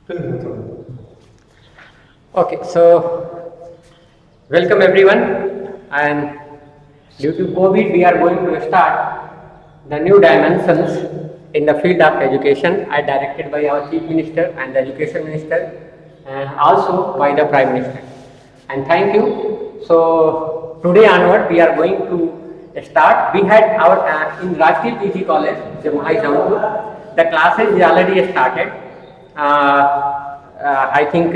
Okay, so welcome everyone, and due to COVID, we are going to start the new dimensions in the field of education, as directed by our Chief Minister and the Education Minister, and also by the Prime Minister. And thank you. So today onward, we are going to start. We had our in Rashtriya PG College, Jamhai Jaunpur. The classes is already started. I think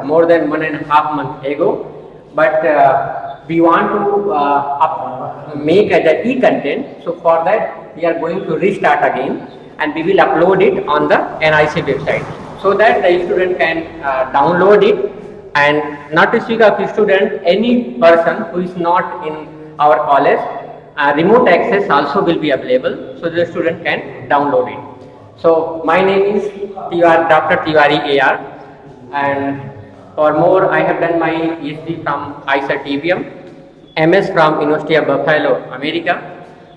more than 1.5 months ago, but we want to make as a e-content. So for that, we are going to restart again, and we will upload it on the NIC website so that the student can download it. And not to speak of student, any person who is not in our college, remote access also will be available, so the student can download it. So my name is Dr. Tiwari AR, and for more I have done my PhD from IISER TBM, MS from University of Buffalo, America,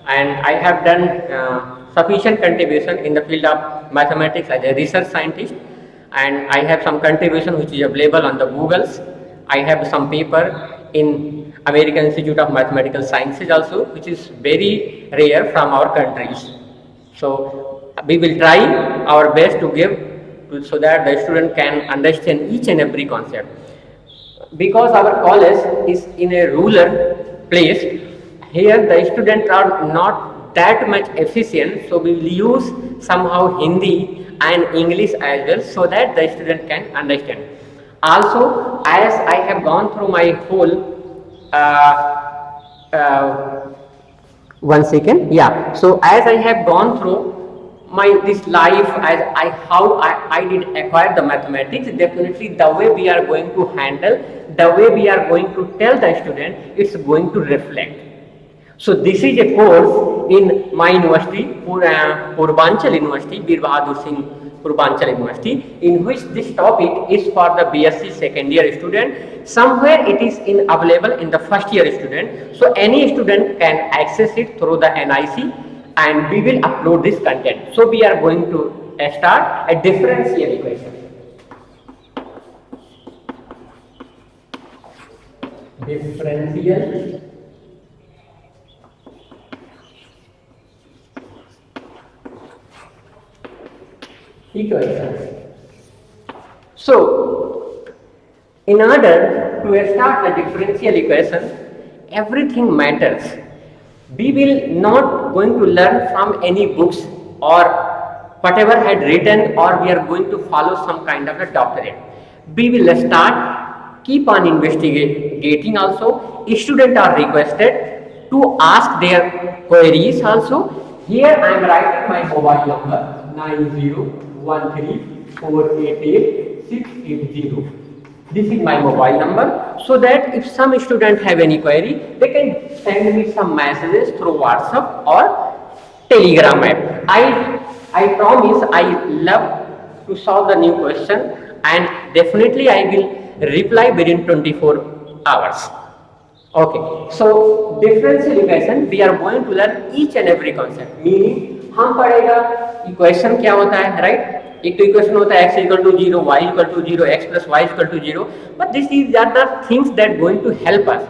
and I have done sufficient contribution in the field of mathematics as a research scientist, and I have some contribution which is available on the Googles. I have some paper in American Institute of Mathematical Sciences also, which is very rare from our countries. So we will try our best to give so that the student can understand each and every concept. Because our college is in a rural place, here the students are not that much efficient, so we will use somehow Hindi and English as well, so that the student can understand. Also, as I have gone through my whole uh, 1 second, yeah, so as I have gone through my this life, as I did acquire the mathematics, definitely the way we are going to handle, the way we are going to tell the student, it's going to reflect. So this is a course in my university, Purvanchal University, Bir Bahadur Singh Purvanchal University, in which this topic is for the BSc second year student. Somewhere it is available in the first year student. So any student can access it through the NIC, and we will upload this content. So we are going to start a differential equation. Differential equation. So, in order to start a differential equation, everything matters. We will not going to learn from any books or whatever had written, or we are going to follow some kind of a doctorate. We will start, keep on investigating also. Students are requested to ask their queries also. Here I am writing my mobile number 9013488680. This is my mobile number, so that if some student have any query, they can send me some messages through WhatsApp or Telegram app. I promise I love to solve the new question, and definitely I will reply within 24 hours. Okay, so differential equation we are going to learn each and every concept. Meaning हम पढ़ेगा equation क्या होता है, right? एक तो equation होता है x equal to 0, y equal to 0, x plus y equal to 0. But this is are the things that going to help us,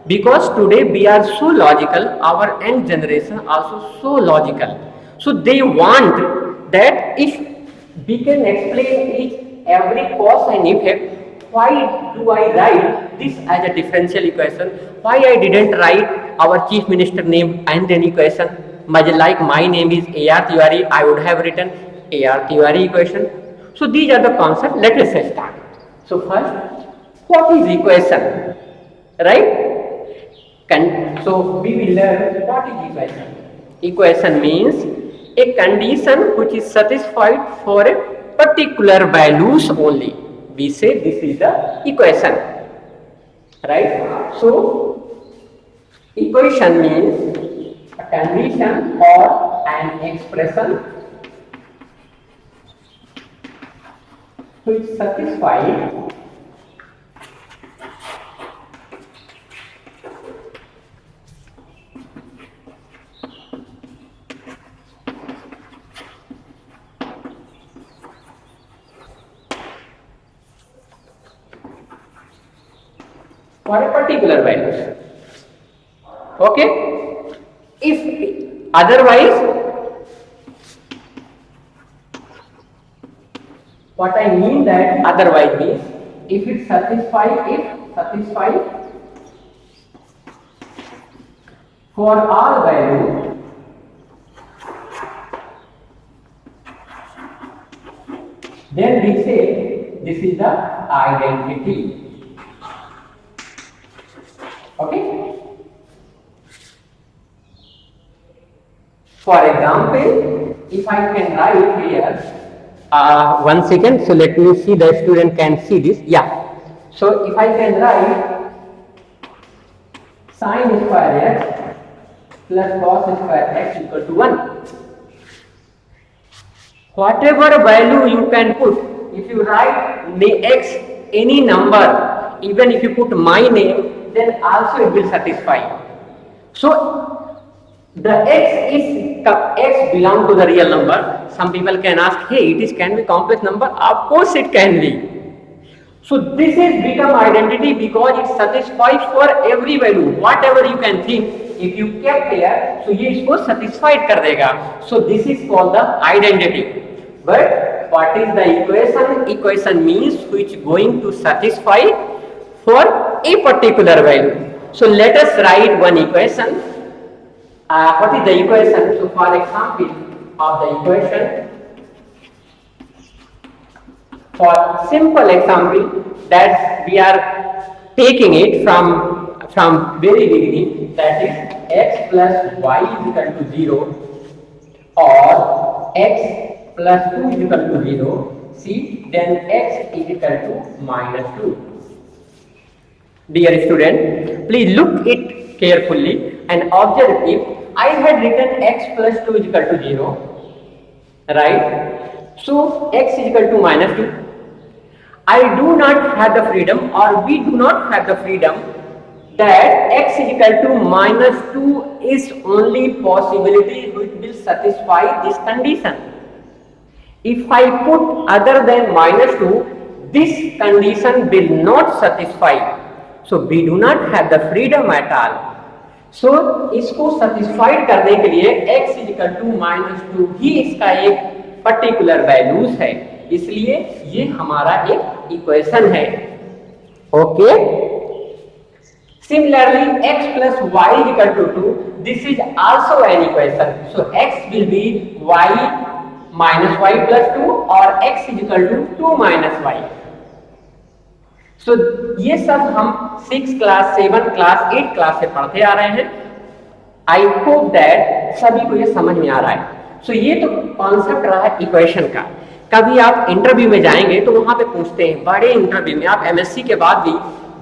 because today we are so logical, our end generation also so logical. So they want that if we can explain each every cause and effect, why do I write this as a differential equation? Why I didn't write our chief minister name and an equation? Like my name is AR Tiwari, I would have written AR Tiwari equation. So these are the concepts. Let us start. So first, what is equation? Right? So we will learn what is equation. Equation means a condition which is satisfied for a particular values only. We say this is the equation, right? So equation means a condition or an expression which satisfies for a particular values. Okay, if otherwise, what I mean that otherwise means if it satisfy for all value, then we say this is the identity. Okay. For example, if I can write here, one second, so let me see, the student can see this. Yeah. So if I can write sin square x plus cos square x equal to 1. Whatever value you can put, if you write x any number, even if you put my name, then also it will satisfy. So the x belong to the real number. Some people can ask, hey, can be complex number. Of course it can be. So this is become identity because it satisfies for every value. Whatever you can think, if you kept here, so ये इसको satisfied कर देगा. So this is called the identity. But what is the equation? Equation means which going to satisfy for a particular value. So let us write one equation. What is the equation? So for example of the equation, for simple example that we are taking it from very beginning, that is x plus y is equal to 0 or x plus 2 is equal to 0, see, then x is equal to minus 2. Dear student, please look it carefully and observe if I had written x plus 2 is equal to 0, right? So x is equal to minus 2. I do not have the freedom, or we do not have the freedom, that x is equal to minus 2 is only possibility which will satisfy this condition. If I put other than minus 2, this condition will not satisfy. So we do not have the freedom at all. So इसको satisfied करने के लिए x is equal to minus 2 ही इसका एक particular values है, इसलिए ये हमारा एक equation है. Okay. Similarly, x plus y is equal to 2. This is also an equation. So x will be y minus y plus 2 or x is equal to 2 minus y. So ये सब हम 6 class 7 class 8 class से पढ़ते आ रहे हैं. I hope that सभी को ये समझ में आ रहा है. So ये तो कॉन्सेप्ट रहा है इक्वेशन का. कभी आप इंटरव्यू में जाएंगे तो वहां पे पूछते हैं, बड़े इंटरव्यू में, आप एमएससी के बाद भी,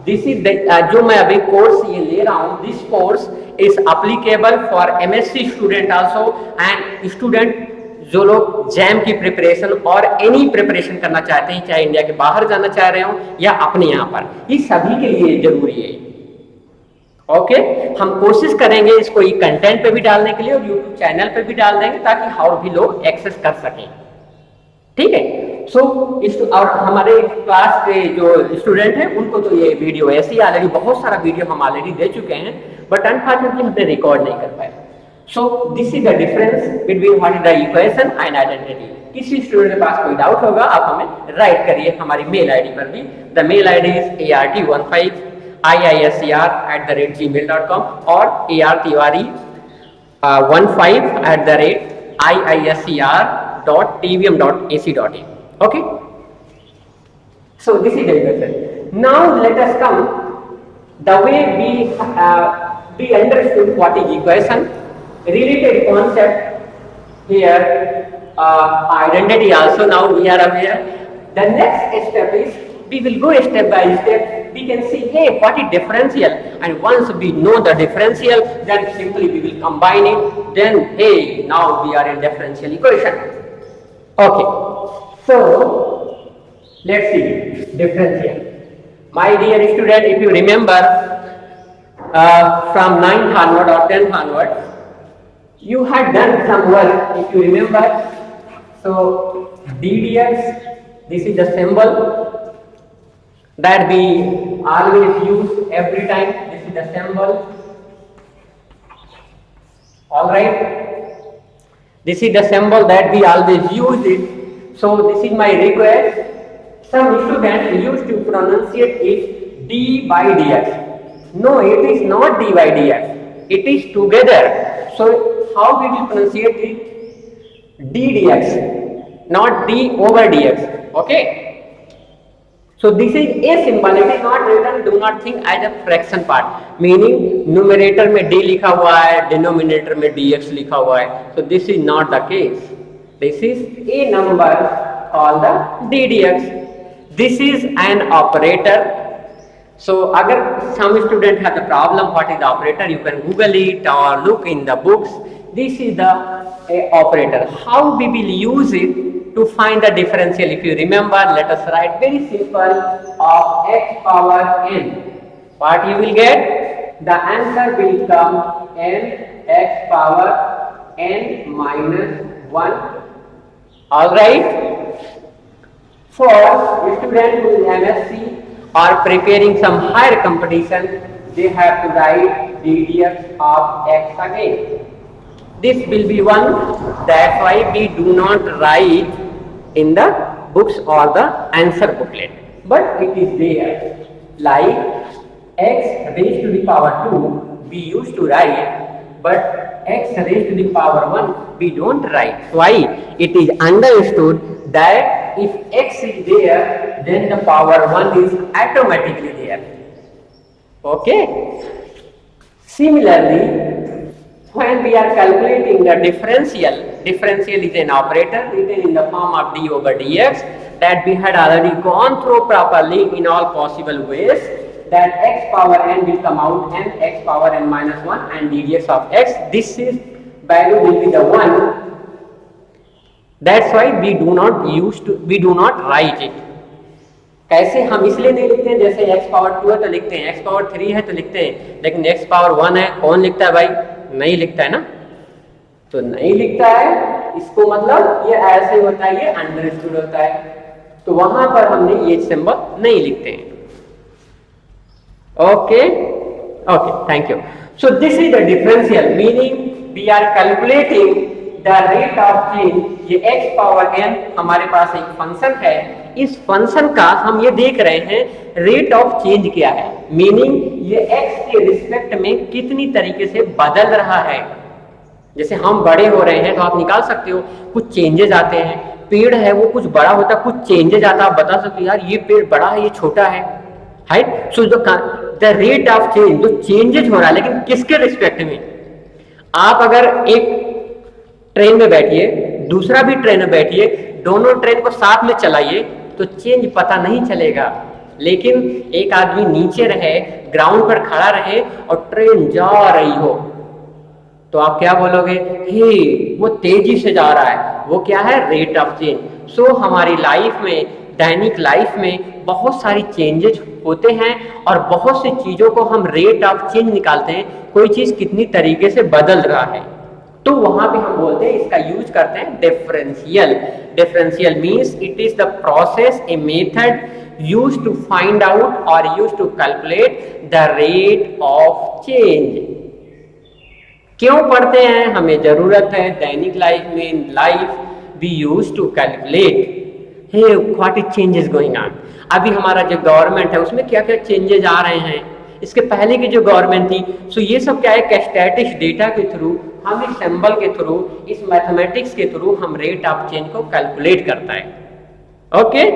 दिस इज जो मैं अभी कोर्स ये ले रहा हूँ, this course is applicable for MSc student also and student जो लोग जैम की प्रिपरेशन और एनी प्रिपरेशन करना चाहते हैं, चाहे इंडिया के बाहर जाना चाह रहे हो या अपने यहाँ पर, ये सभी के लिए जरूरी है. ओके. हम कोशिश करेंगे इसको ये कंटेंट पे भी डालने के लिए और यूट्यूब चैनल पे भी डाल देंगे ताकि और भी लोग एक्सेस कर सकें. ठीक है. सो और हमारे क्लास के जो स्टूडेंट हैं उनको तो ये वीडियो ऐसी ऑलरेडी बहुत सारा वीडियो हम ऑलरेडी दे चुके हैं, बट अनफॉर्चुनेटली हमने रिकॉर्ड नहीं कर पाए. So this is the difference between what is the equation and identity. किसी स्टूडेंट के पास कोई डाउट होगा आप हमें राइट करिए हमारी मेल आईडी पर भी. The mail ID is art15iiscr@gmail.com और artiwari15@iiscr.tvm.ac.in. Okay. So this is the equation. Now let us come the way we understood what is equation. Related concept here, identity also now we are aware. The next step is we will go step by step. We can see, hey, what is differential, and once we know the differential, then simply we will combine it. Then, hey, now we are in differential equation. Okay. So let's see differential. My dear student, if you remember from 9th onward or 10th onward, you had done some work, if you remember. So ddx, this is the symbol, that we always use every time. This is the symbol. All right. This is the symbol that we always use it. So this is my request. Some students used to pronunciate it d by dx. No, it is not d by dx. It is together. So how we will pronunciate it? D dx, not d over dx. Okay. So this is a symbol, it is not written, do not think as a fraction part, meaning numerator में d लिखा हुआ है, denominator में dx लिखा हुआ है. So this is not the case. This is a number called the d dx. This is an operator. So अगर some student have the problem what is the operator, you can Google it or look in the books. This is the operator. How we will use it to find the differential? If you remember, let us write very simple of x power n. What you will get? The answer will come n x power n minus 1. Alright? For students who is MSc or preparing some higher competition, they have to write dx of x again. This will be one, that's why we do not write in the books or the answer booklet, but it is there. Like x raised to the power 2 we used to write, but x raised to the power 1 we don't write. Why? It is understood that if x is there, then the power 1 is automatically there. Okay? Similarly, when we are calculating the differential is an operator written in the form of d over dx that we had already gone through properly in all possible ways, that x power n will come out n x power n minus 1 and dx of x. This is value will be the 1. That's why we do not write it. कैसे हम इसलिए नहीं लिखते हैं, जैसे x power 2 है तो लिखते हैं, x पावर 3 है तो लिखते हैं, लेकिन x पावर 1 है कौन लिखता है भाई? नहीं लिखता है ना. तो नहीं लिखता है इसको मतलब ये ऐसे होता है, ये अंडरस्टूड होता है, तो वहां पर हमने ये सिंबल नहीं लिखते हैं. Okay okay, thank you. So this is the differential, meaning we are calculating the rate of change. ये x पावर n हमारे पास एक फंक्शन है, इस फंक्शन का हम ये देख रहे हैं रेट ऑफ चेंज क्या है, मीनिंग ये x के रिस्पेक्ट में कितनी तरीके से बदल रहा है. जैसे हम बड़े हो रहे हैं तो आप निकाल सकते हो, कुछ चेंजेस आते हैं. पेड़ है वो कुछ बड़ा होता है, कुछ चेंजेस आता है, आप बता सकते हो यार ये पेड़ बड़ा है ये छोटा है, right. So the rate of change, जो चेंजेस हो रहा है, लेकिन किसके रिस्पेक्ट में. आप अगर एक ट्रेन में बैठिए, दूसरा भी ट्रेन में बैठिए, दोनों ट्रेन को साथ में चलाइए तो चेंज पता नहीं चलेगा. लेकिन एक आदमी नीचे रहे, ग्राउंड पर खड़ा रहे और ट्रेन जा रही हो तो आप क्या बोलोगे? हे वो तेजी से जा रहा है, वो क्या है? Rate of change. सो हमारी लाइफ में, दैनिक लाइफ में बहुत सारी चेंजेस होते हैं और बहुत सी चीजों को हम रेट ऑफ चेंज निकालते हैं, कोई चीज कितनी तरीके से बदल रहा है, तो वहां पे हम बोलते हैं, इसका यूज करते हैं differential. Differential means it is the process, a method used to find out और used to calculate the rate of change. क्यों पढ़ते हैं? हमें जरूरत है दैनिक लाइफ में. In life we use to calculate hey what is changes going on. अभी हमारा जो गवर्नमेंट है उसमें क्या क्या चेंजेस आ रहे हैं, इसके पहले की जो गवर्नमेंट थी. सो ये सब क्या है? स्टैटिस्टिक्स डेटा के थ्रू, हम इस सिंबल के थ्रू, इस मैथमेटिक्स के थ्रू हम रेट ऑफ चेंज को कैलकुलेट करता है. ओके.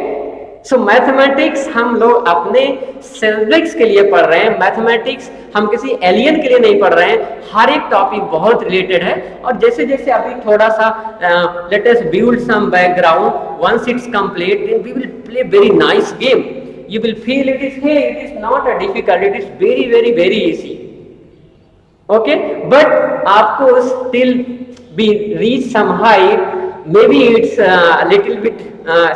सो मैथमेटिक्स हम लोग अपने सब्जेक्ट्स के लिए पढ़ रहे हैं. मैथमेटिक्स हम किसी एलियन के लिए नहीं पढ़ रहे हैं. हर एक टॉपिक बहुत रिलेटेड है. और जैसे जैसे अभी थोड़ा सा let us build some background, once it's complete then we will play very nice game. You will feel it is not a difficult, it is very easy. Okay, but आपको still be reach some height. Maybe it's a little bit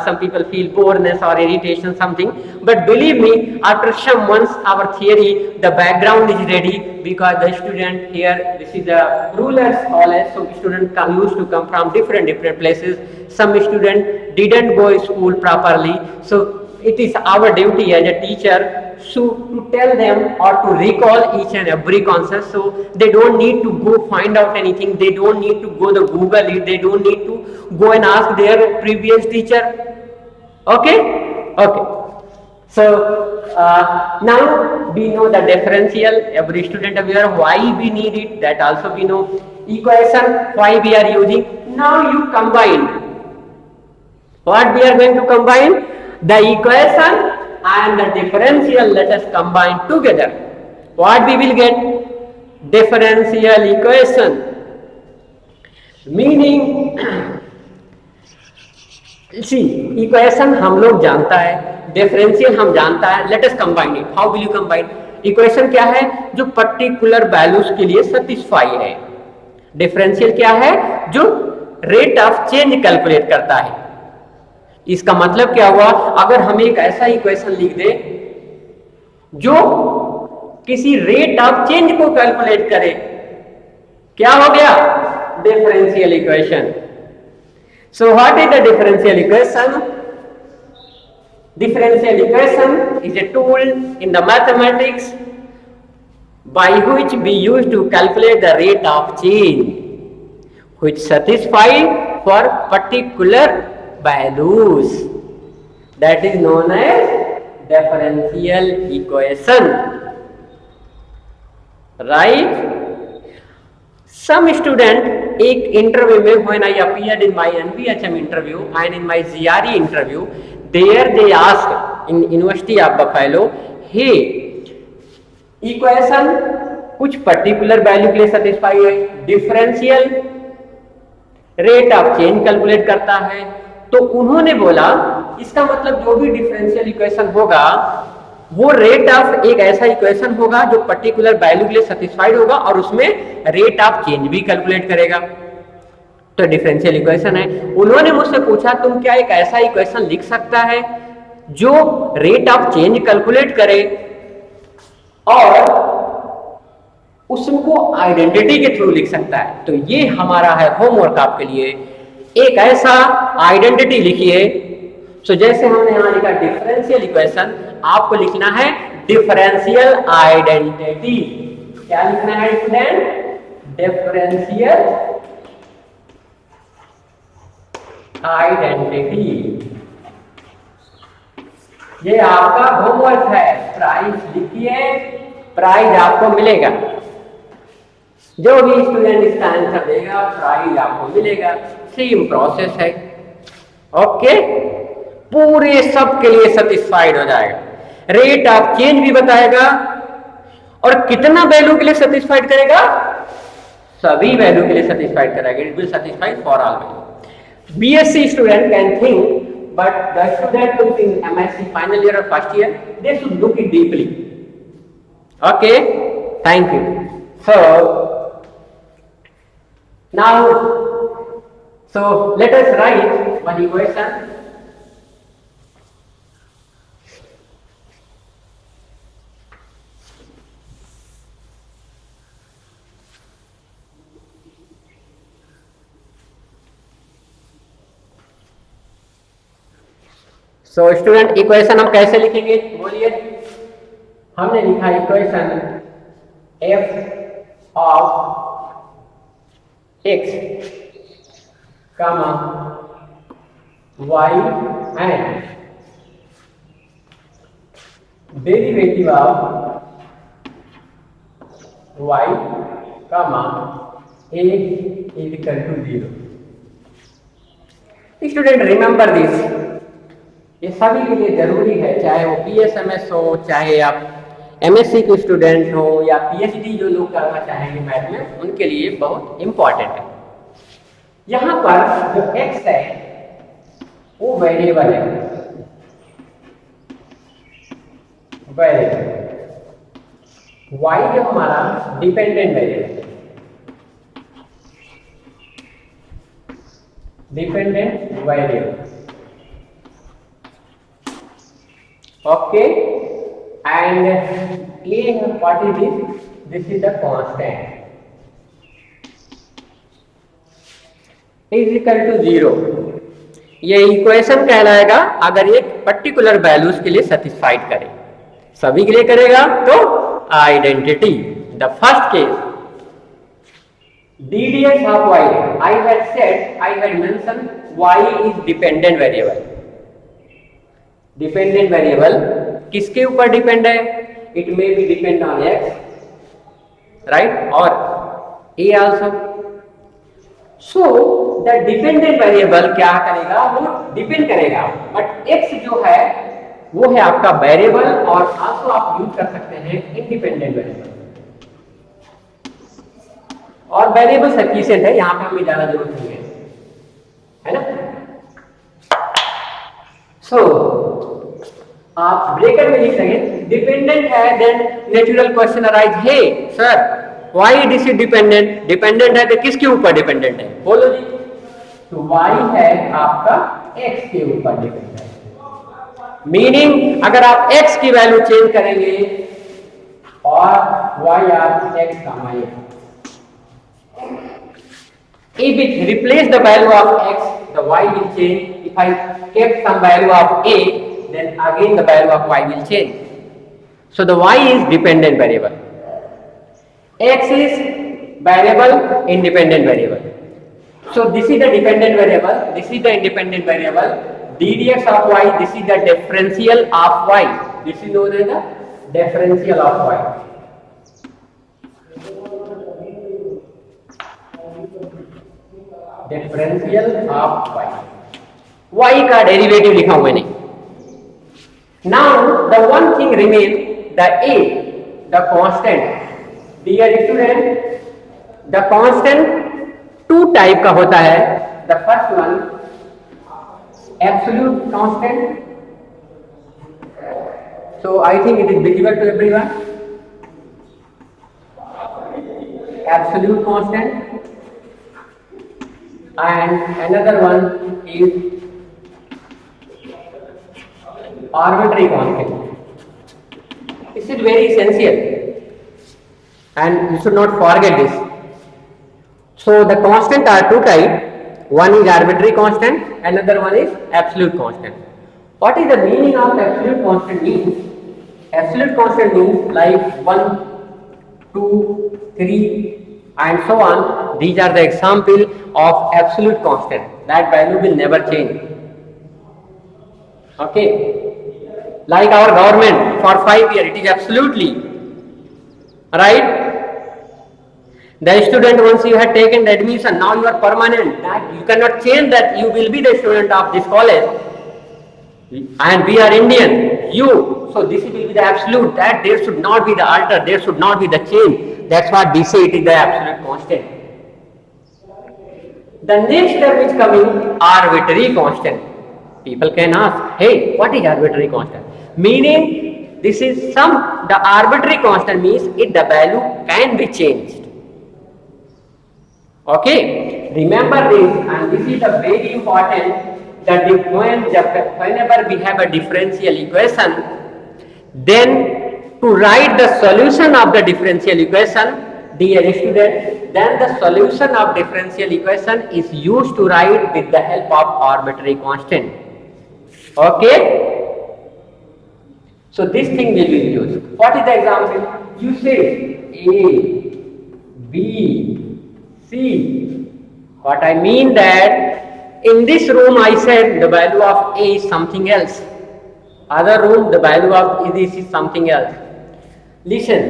some people feel boredness or irritation something, but believe me, after some months our theory, the background is ready, because the student here, this is the rural college, so student used to come from different places. Some student didn't go to school properly, so it is our duty as a teacher to tell them or to recall each and every concept, so they don't need to go find out anything, they don't need to go the Google it, they don't need to go and ask their previous teacher. Okay. So now we know the differential, every student aware why we need it, that also we know. Equation, why we are using. Now you combine. What we are going to combine? The equation and the differential, let us combine together. What we will get? Differential equation. Meaning, see, equation हम लोग जानता है, differential हम जानता है. Let us combine it. How will you combine? Equation क्या है? जो particular values के लिए satisfy है. Differential क्या है? जो rate of change calculate करता है. इसका मतलब क्या हुआ? अगर हम एक ऐसा इक्वेशन लिख दे जो किसी रेट ऑफ चेंज को कैलकुलेट करे, क्या हो गया? Differential equation. So what is the differential equation? Differential equation is a tool in the mathematics by which we use to calculate the rate of change which satisfy for particular values. That is known as differential equation. Right? Some student एक interview में, when I appeared in my NBHM interview and in my GRE interview, there they asked in University of Buffalo, hey, equation कुछ particular value के लिए satisfy है, differential rate of change calculate करता है. तो उन्होंने बोला इसका मतलब जो भी डिफरेंशियल इक्वेशन होगा वो रेट ऑफ एक ऐसा इक्वेशन होगा जो पर्टिकुलर वैल्यू के लिए सेटिस्फाइड होगा और उसमें रेट ऑफ चेंज भी कैलकुलेट करेगा. तो डिफरेंशियल इक्वेशन है. उन्होंने मुझसे पूछा तुम क्या एक ऐसा इक्वेशन लिख सकता है जो रेट ऑफ चेंज कैलकुलेट करे और उसको आइडेंटिटी के थ्रू लिख सकता है? तो ये हमारा है होमवर्क आपके लिए. एक ऐसा आइडेंटिटी लिखिए. सो जैसे हमने यहां लिखा डिफरेंशियल इक्वेशन, आपको लिखना है डिफरेंशियल आइडेंटिटी. क्या लिखना है स्टूडेंट? Differential identity. ये आपका होमवर्क है. प्राइस लिखिए, प्राइज आपको मिलेगा. जो भी स्टूडेंट इसका आंसर देगा प्राइज आपको मिलेगा. सेम प्रोसेस है. ओके, पूरे सब के लिए सेटिस्फाइड हो जाएगा. रेट ऑफ चेंज भी बताएगा और कितना वैल्यू के लिए सेटिस्फाइड करेगा? सभी वैल्यू के लिए सेटिस्फाइड करेगा. It will satisfy for all value. BSc student can think, but the student who is in MSc final year or first year, they should look it deeply. Okay, thank you. So now, let us write one equation. So student equation हम कैसे लिखेंगे? बोलिए. हमने लिखा equation f of x comma y and derivative of y comma a is equal to 0. Student remember this. ये सभी के लिए जरूरी है, चाहे वो PSMS हो, चाहे आप MSc के स्टूडेंट हो या PhD जो लोग करना चाहेंगे मैथ में, उनके लिए बहुत इंपॉर्टेंट है. यहां पर जो x है वो वेरिएबल है. y जो हमारा डिपेंडेंट वेरिएबल है. Dependent variable. Okay, and a what is this? This is the constant is equal to 0. ये इक्वेशन कहलाएगा अगर एक पर्टिकुलर वैल्यूज के लिए सेटिस्फाइड करे, सभी के लिए करेगा तो identity. The first case ddx of y, I had mentioned y is dependent variable। Dependent variable किसके ऊपर डिपेंड है? It may be depend on x, right, और a also. So the dependent variable क्या करेगा? वो डिपेंड करेगा, but x जो है वो है आपका वेरिएबल, और आल्सो आप यूज कर सकते हैं इंडिपेंडेंट वेरिएबल। और वेरिएबल सफिशिएंट है, यहां पे हमें ज्यादा जरूरत नहीं है ना। सो आप ब्रैकेट में लिख देंगे डिपेंडेंट है, then natural question arise, hey sir why this is dependent? Dependent है तो किसके ऊपर डिपेंडेंट है? बोलो जी। तो y है आपका x के ऊपर डिपेंडेंट है। मीनिंग अगर आप x की वैल्यू चेंज करेंगे और y आर x का y, if it replace the value of x, the y will change. If I kept some value of a, then again the value of y will change. So the y is dependent variable. X is variable, independent variable. So this is the dependent variable, this is the independent variable. ddx of y, this is the differential of y. This is known as the differential of y. Differential of y, y का derivative लिखा हुआ नहीं। Now the one thing remain, the a, the constant. Dear student, the constant two type का होता है। The first one absolute constant, so I think it is visible to everyone. Absolute constant, and another one is arbitrary constant. This is very essential and you should not forget this. So the constant are two type, one is arbitrary constant, another one is absolute constant. What is the meaning of absolute constant means? Absolute constant means like 1, 2, 3 and so on. These are the example of absolute constant, that value will never change. Okay, like our government for 5 years, it is absolutely right. The student, once you have taken the admission, now you are permanent, that you cannot change that you will be the student of this college and we are Indian, you, so this will be the absolute, that there should not be the alter, there should not be the change. That's what we say it is the absolute constant. The next term is coming arbitrary constant. People can ask, hey, what is arbitrary constant? Meaning this is the arbitrary constant means the value can be changed. Okay, remember this, and this is a very important, that whenever we have a differential equation, then to write the solution of the differential equation, dear student, then the solution of differential equation is used to write with the help of arbitrary constant. Okay, so this thing will be used. What is the example? You say a, b, c. What I mean that in this room I said the value of a is something else, other room the value of this is something else. Listen,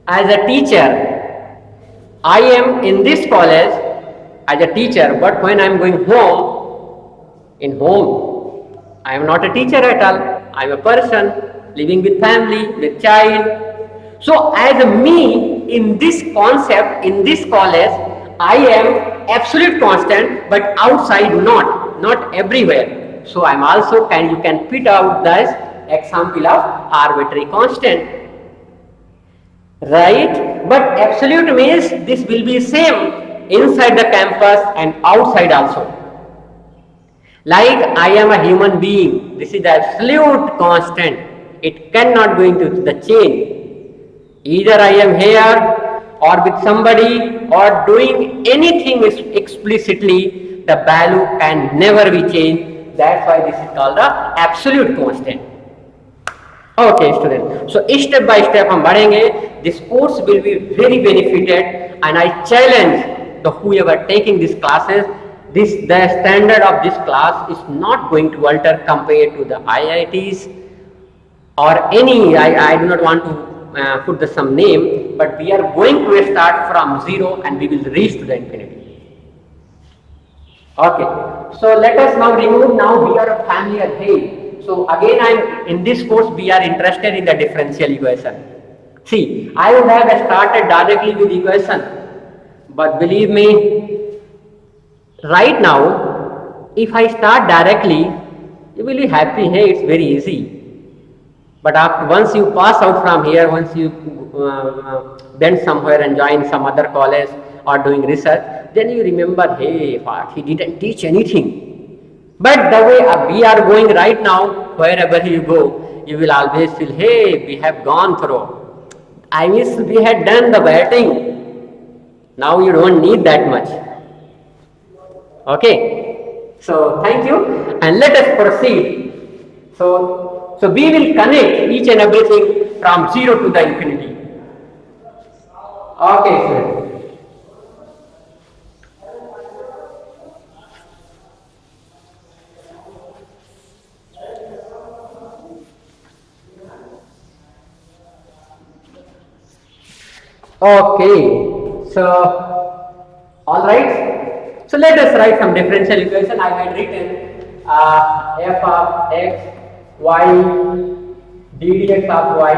as a teacher, I am in this college as a teacher, but when I am going home, in home, I am not a teacher at all. I am a person living with family, with child. So as me, in this concept, in this college, I am absolute constant, but outside not everywhere. So I am also, you can fit out this example of arbitrary constant. Right, but absolute means this will be same inside the campus and outside also. Like I am a human being, this is the absolute constant, it cannot go into the change. Either I am here or with somebody or doing anything explicitly, the value can never be changed. That's why this is called the absolute constant. Okay, student. So step by step हम बढ़ेंगे. This course will be very benefited, and I challenge the whoever taking these classes. The standard of this class is not going to alter compared to the IITs or any. I do not want to put some name, but we are going to start from zero and we will reach to the infinity. Okay, so let us now remove. Now we are familiar. Hey, so again, I'm in this course. We are interested in the differential equation. See, I would have started directly with equation, but believe me, right now, if I start directly, you will be happy. Hey, it's very easy. But after once you pass out from here, once you went somewhere and join some other college or doing research, then you remember, hey, what, he didn't teach anything. But the way we are going right now, wherever you go, you will always feel, hey, we have gone through. I wish we had done the batting. Now you don't need that much. Okay. So thank you, and let us proceed. So we will connect each and everything from zero to the infinity. Okay, sir. Okay, so all right. So let us write some differential equation. I had written f of x y ddx of y,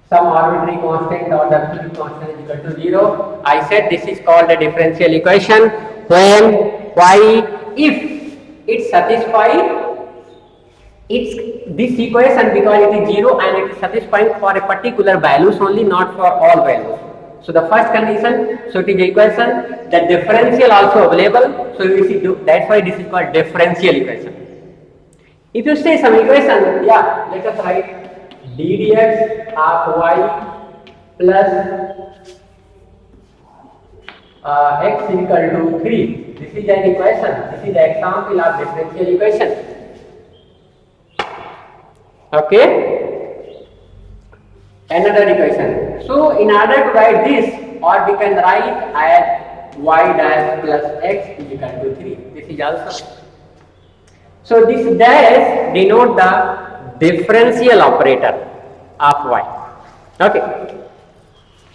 some arbitrary constant or the absolute constant is equal to 0. I said this is called a differential equation when y, if it satisfies this equation, because it is 0 and it is satisfying for a particular values only, not for all values. So the first condition, so it is equation, the differential also available. So you see, that's why this is called differential equation. If you say some equation, yeah, let us write ddx of y plus x equal to 3. This is an equation. This is the example of differential equation. Okay, another equation. So in order to write this, or we can write as y dash plus x is equal to 3. This is also. So this dash denote the differential operator of y. Okay.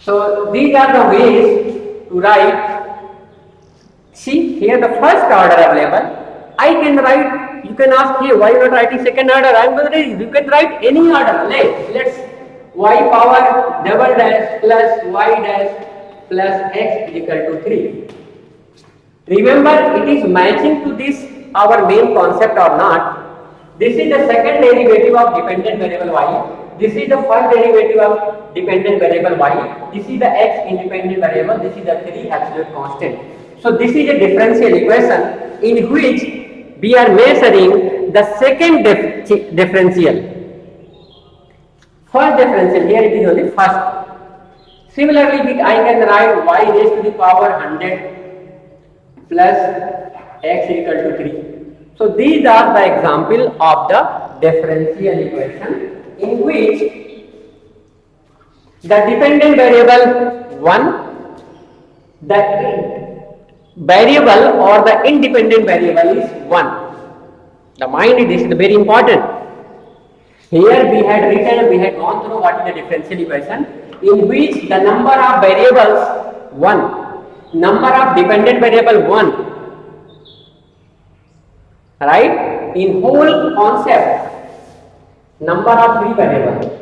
So these are the ways to write. See here the first order available. I can write. You can ask, hey, why you not writing second order? I am going to read. You can write any order. Let's y power double dash plus y dash plus x is equal to 3. Remember, it is matching to this our main concept or not. This is the second derivative of dependent variable y. This is the first derivative of dependent variable y. This is the x independent variable. This is the 3 absolute constant. So this is a differential equation in which we are measuring the second differential. First differential, here it is only first. Similarly, I can write y raised to the power 100 plus x equal to 3. So these are the example of the differential equation in which the dependent variable 1, the variable or the independent variable is 1. The mind, this is very important. Here we had gone through what is the differential equation in which the number of variables 1, number of dependent variable 1. Right? In whole concept, number of 3 variables.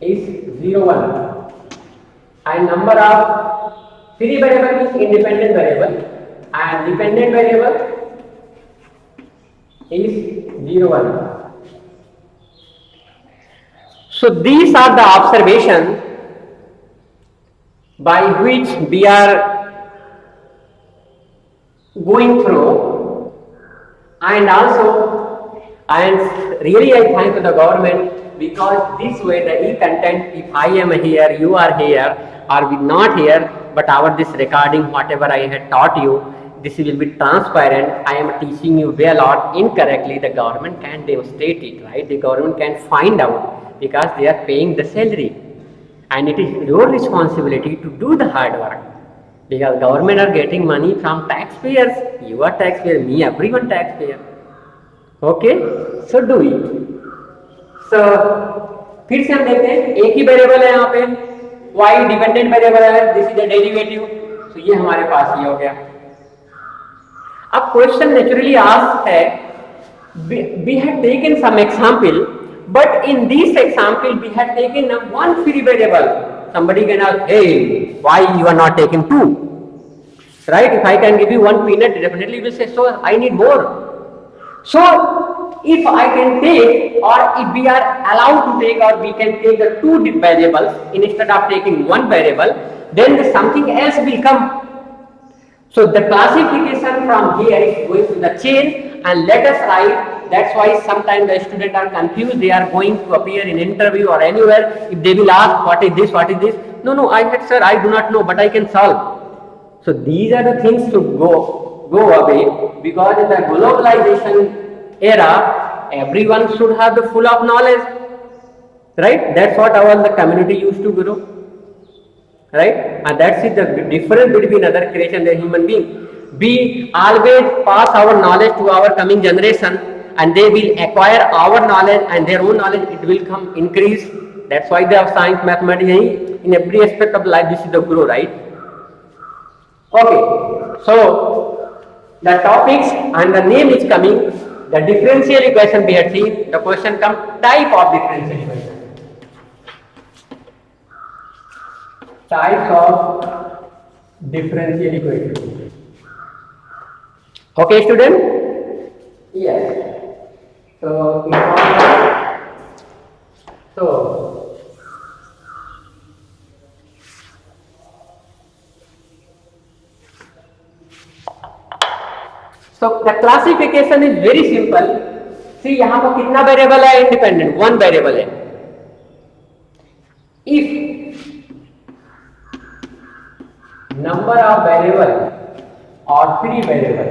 Is 0, 1, and number of 3 variable is independent variable and dependent variable is 0, 1. So these are the observations by which we are going through, and also, and really I thank the government, because this way the e-content, if I am here, you are here, or we not here, but our this recording, whatever I had taught you, this will be transparent. I am teaching you well or incorrectly, the government can demonstrate it, right? The government can find out because they are paying the salary. And it is your responsibility to do the hard work. Because government are getting money from taxpayers. You are taxpayer, me, everyone taxpayer. Okay? So do it. So फिर से हम देखते हैं एक ही variable है यहाँ पे y dependent variable है, दिस इज द डेरिवेटिव. तो ये हमारे पास ये हो गया. अब क्वेश्चन नेचुरली आस्क्ड है, we had taken some example, but in this example we had taken one free variable. Somebody can ask, hey, why you are not taking two? Right? If I can give you one peanut, definitely you will say, so I need more. So if I can take, or if we are allowed to take, or we can take the two variables instead of taking one variable, then something else will come. So the classification from here is going to the chain, and let us write. That's why sometimes the students are confused. They are going to appear in interview or anywhere. If they will ask, what is this, what is this? No, I said, sir, I do not know, but I can solve. So these are the things to go away, because in the globalization era, everyone should have the full of knowledge. Right? That's what our the community used to grow. Right? And that's it, the difference between other creation and human being. We always pass our knowledge to our coming generation, and they will acquire our knowledge, and their own knowledge, it will come increase. That's why they have science, mathematics, in every aspect of life. This is the grow, right? Okay, so the topics and the name is coming. The differential equation we had seen. The question comes, type of differential equation. Types of differential equation. Okay, student? Yes. So the classification is very simple. See, यहाँ पर कितना variable है? Independent, one variable है. If number of variable or free variable,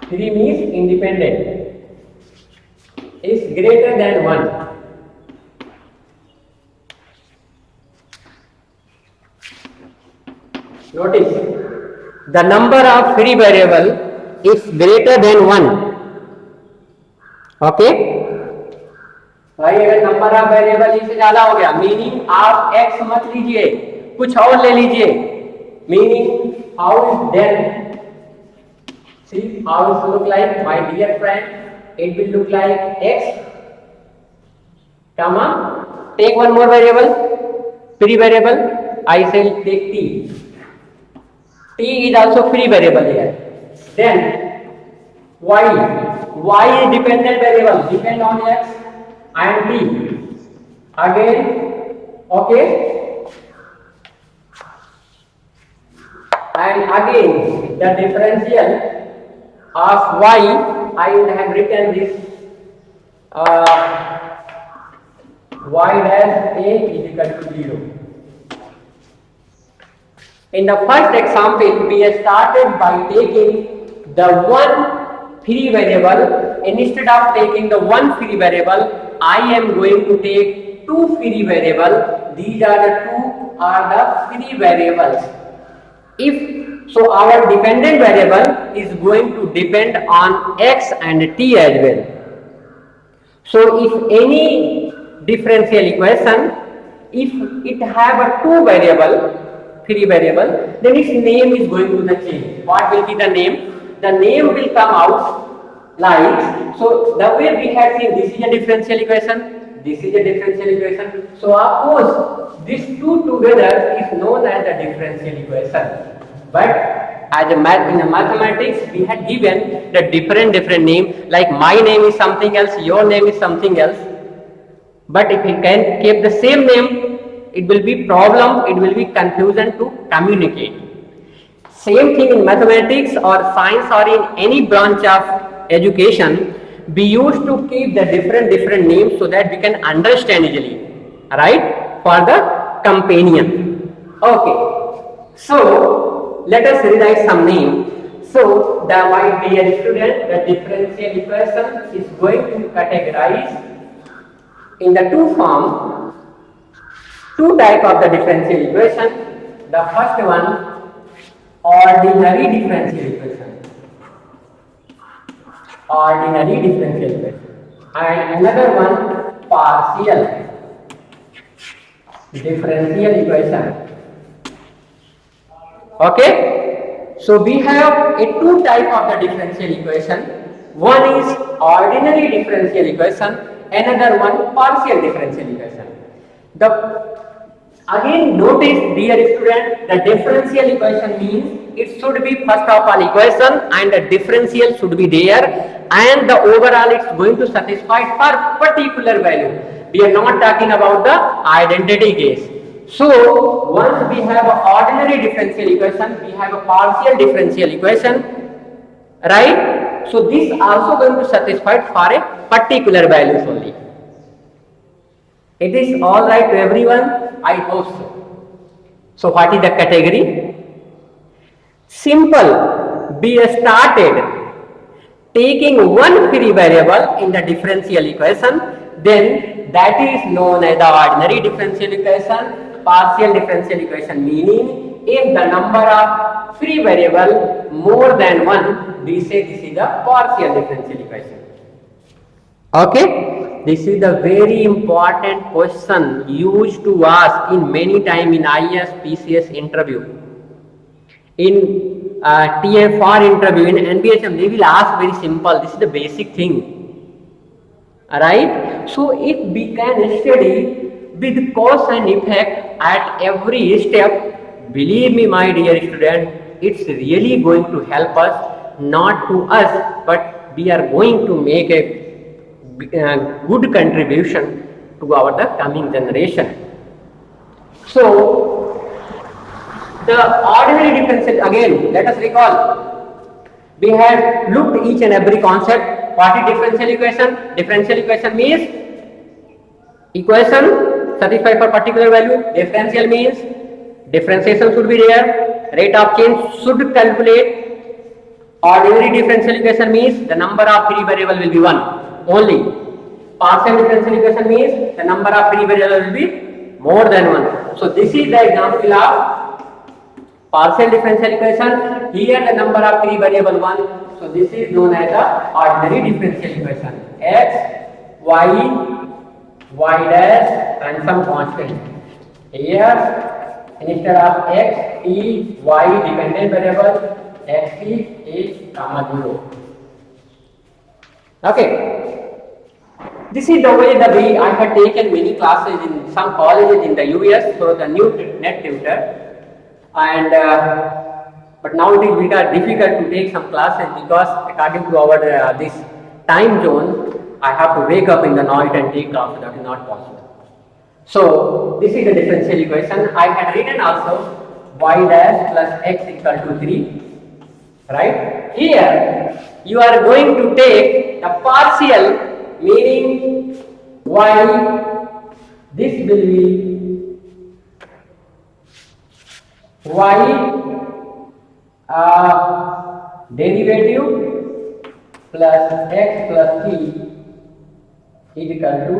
free means independent, is greater than 1, notice the number of free variable is greater than 1. Okay, भाई अगर number of variable इससे ज्यादा हो गया, मीनिंग आप x मत लीजिए, कुछ और ले लीजिए. Meaning how is then, see how it look like my dear friend, it will look like x comma, take one more variable, free variable, I shall take t is also free variable here. Then y is dependent variable, depend on x and t again. Okay, and again the differential of y, I have written this y dash a is equal to 0. In the first example, we started by taking the one free variable. Instead of taking the one free variable, I am going to take two free variables. These are the free variables. If so, our dependent variable is going to depend on x and t as well. So, if any differential equation, if it have a two variable, free variable, then its name is going to the change. What will be the name? The name will come out like, so the way we have seen, this is a differential equation, this is a differential equation. So of course, these two together is known as the differential equation. But as in mathematics, we had given the different name, like my name is something else, your name is something else. But if we can keep the same name, it will be problem, it will be confusion to communicate. Same thing in mathematics or science or in any branch of education. we used to keep the different names so that we can understand easily, right? For the companion. Okay. So let us rewrite some name. So the my dear student, the differential equation is going to categorize in the two type of the differential equation. The first one, ordinary differential equation. Ordinary differential equation. And another one, partial differential equation. Okay, so we have a two type of the differential equation. One is ordinary differential equation, another one partial differential equation. The again notice, dear student, the differential equation means it should be first of all equation and the differential should be there, and the overall it's going to satisfy for particular value. We are not talking about the identity case. So once we have an ordinary differential equation, we have a partial differential equation, right? So this also going to satisfy for a particular values only. It is all right to everyone? I hope so. So what is the category? Simple. We started taking one free variable in the differential equation, then that is known as the ordinary differential equation. Partial differential equation meaning if the number of free variable more than one, we say this is the partial differential equation. Okay, this is the very important question used to ask in many time in IAS PCS interview. In TFR interview, in NBHM, they will ask very simple. This is the basic thing. Alright, so if we can study with cause and effect at every step, believe me my dear student, it's really going to help us, not to us, but we are going to make a good contribution to our the coming generation. So the ordinary differential, again let us recall, we have looked each and every concept. What is differential equation? Differential equation means equation satisfy for particular value. Differential means differentiation should be there, rate of change should calculate. Ordinary differential equation means the number of free variable will be one only. Partial differential equation means the number of free variable will be more than one. So this is the example of partial differential equation. Here the number of free variable 1. So this is known as the ordinary differential equation. X, y, y dash and some constant. Here instead of x, t, y dependent variable, x, t is comma 0. Okay. This is the way I had taken many classes in some colleges in the US through the new net tutor, and but now it is difficult to take some classes because according to our this time zone, I have to wake up in the night and take classes. That is not possible. So this is the differential equation. I had written also y dash plus x equal to 3. Right? Here you are going to take the partial, meaning y, this will be y derivative plus x plus t is equal to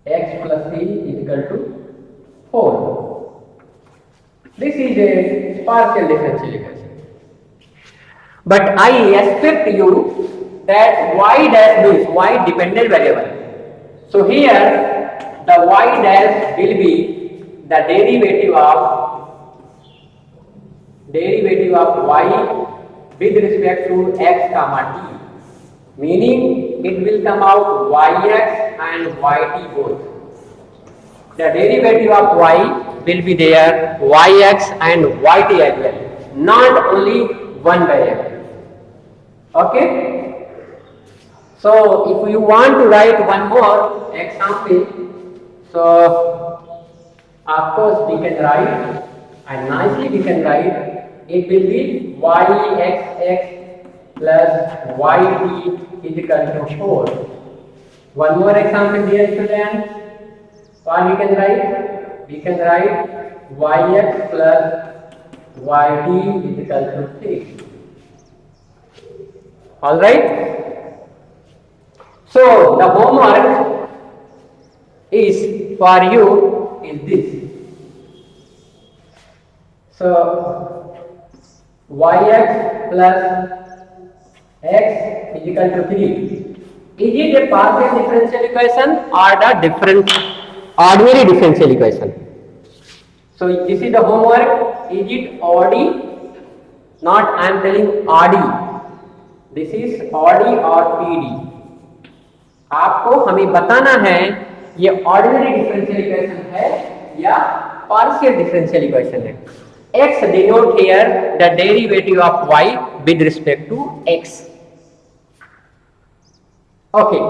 x plus t is equal to 4. This is a partial differential equation. But I expect you that y dash means y dependent variable. So here the y dash will be the derivative of y with respect to x comma t, meaning it will come out yx and yt both. The derivative of y will be there yx and yt as well, not only one variable. Okay. So if you want to write one more example, so of course we can write, and nicely we can write, it will be yxx plus yt is equal to 4. One more example, dear students. What we can write? We can write yx plus yt is equal to 6. All right. So the homework is for you is this. So yx plus x is equal to 3. Is it a partial differential equation or the different ordinary differential equation? So this is the homework. Is it OD? Not I am telling OD. This is OD or PD. आपको हमें बताना है ये ordinary differential equation है या partial differential equation है. x denote here the derivative of y with respect to x. Okay,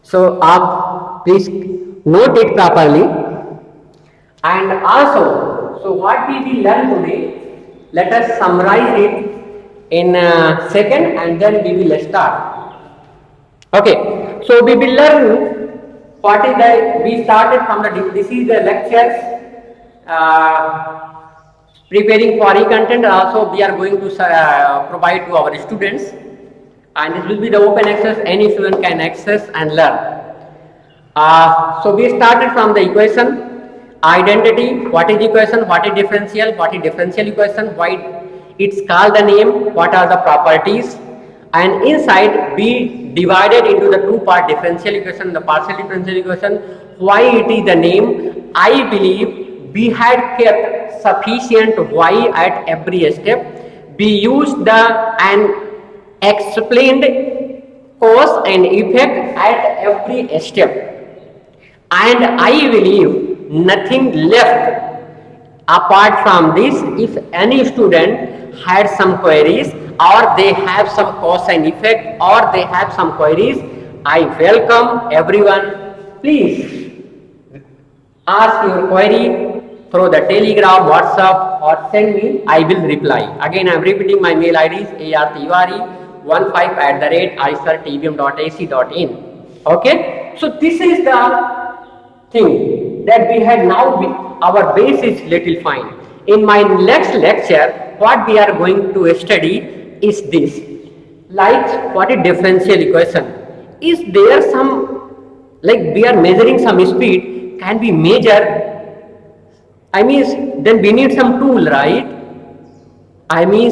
so आप please note it properly. And also, so what we will learn today, let us summarize it in a second and then we will start. Okay, so we will learn what is the, we started from the, this is the lectures preparing for e-content. Also we are going to provide to our students, and this will be the open access, any student can access and learn. So we started from the equation, identity, what is equation, what is differential equation, why it's called the name, what are the properties, and inside we divided into the two-part differential equation, the partial differential equation, why it is the name. I believe we had kept sufficient y at every step. We used the and explained cause and effect at every step, and I believe nothing left apart from this. If any student had some queries or they have some cause and effect or they have some queries, I welcome everyone. Please ask your query through the Telegram, WhatsApp, or send me. I will reply. Again, I am repeating my mail ID is artiwari15@isrtbm.ac.in. Okay, so this is the thing that we had now. Our base is little fine. In my next lecture, what we are going to study is this, like what is differential equation. Is there some, like we are measuring some speed, can we measure? I mean, then we need some tool, right? I mean,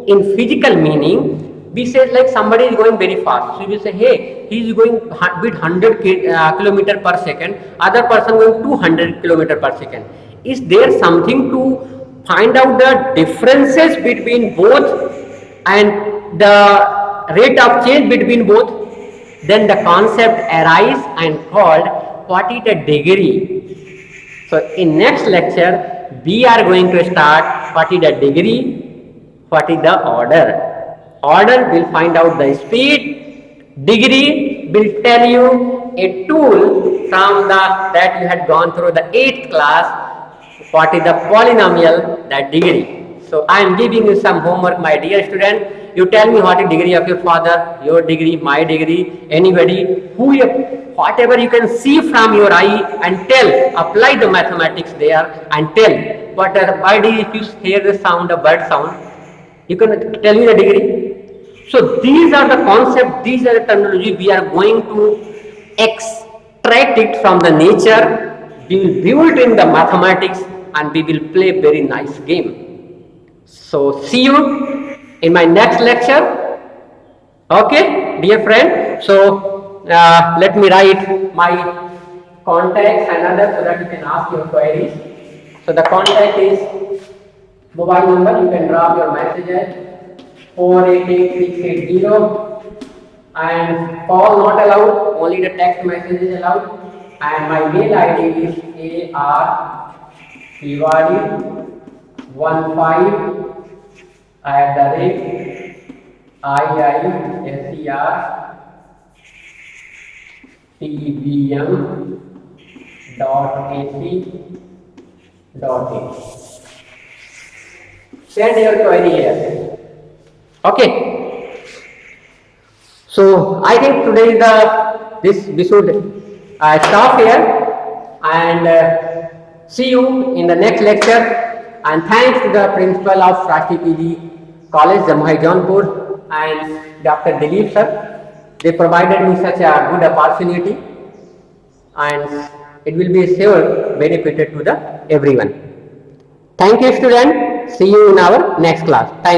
in physical meaning, we say like somebody is going very fast, so we say, hey, he is going with 100 kilometer per second, other person going 200 kilometer per second. Is there something to find out the differences between both and the rate of change between both? Then the concept arise and called what is the degree. So in next lecture we are going to start what is the degree, what is the order. Order will find out the speed, degree will tell you a tool from the that you had gone through the 8th class, what is the polynomial, that degree. So I am giving you some homework, my dear student. You tell me what is degree of your father, your degree, my degree, anybody, who, whatever you can see from your eye, and tell, apply the mathematics there and tell what a bird is. If you hear the sound, a bird sound, you can tell me the degree. So these are the concepts, these are the terminology we are going to extract it from the nature. We will build in the mathematics and we will play very nice game. So see you in my next lecture. Okay, dear friend. So let me write my contacts and others so that you can ask your queries. So the contact is mobile number, you can drop your messages 488680, and call not allowed, only the text message is allowed. And my mail ID is artwari15@isrtbm.ac.in. Send your query here. Okay. So I think today is this we should stop here and see you in the next lecture. And thanks to the principal of Shastri PG College, Jammu Jaunpur, and Dr. Dilip sir. They provided me such a good opportunity, and it will be sure benefited to the everyone. Thank you, student. See you in our next class. Thank you.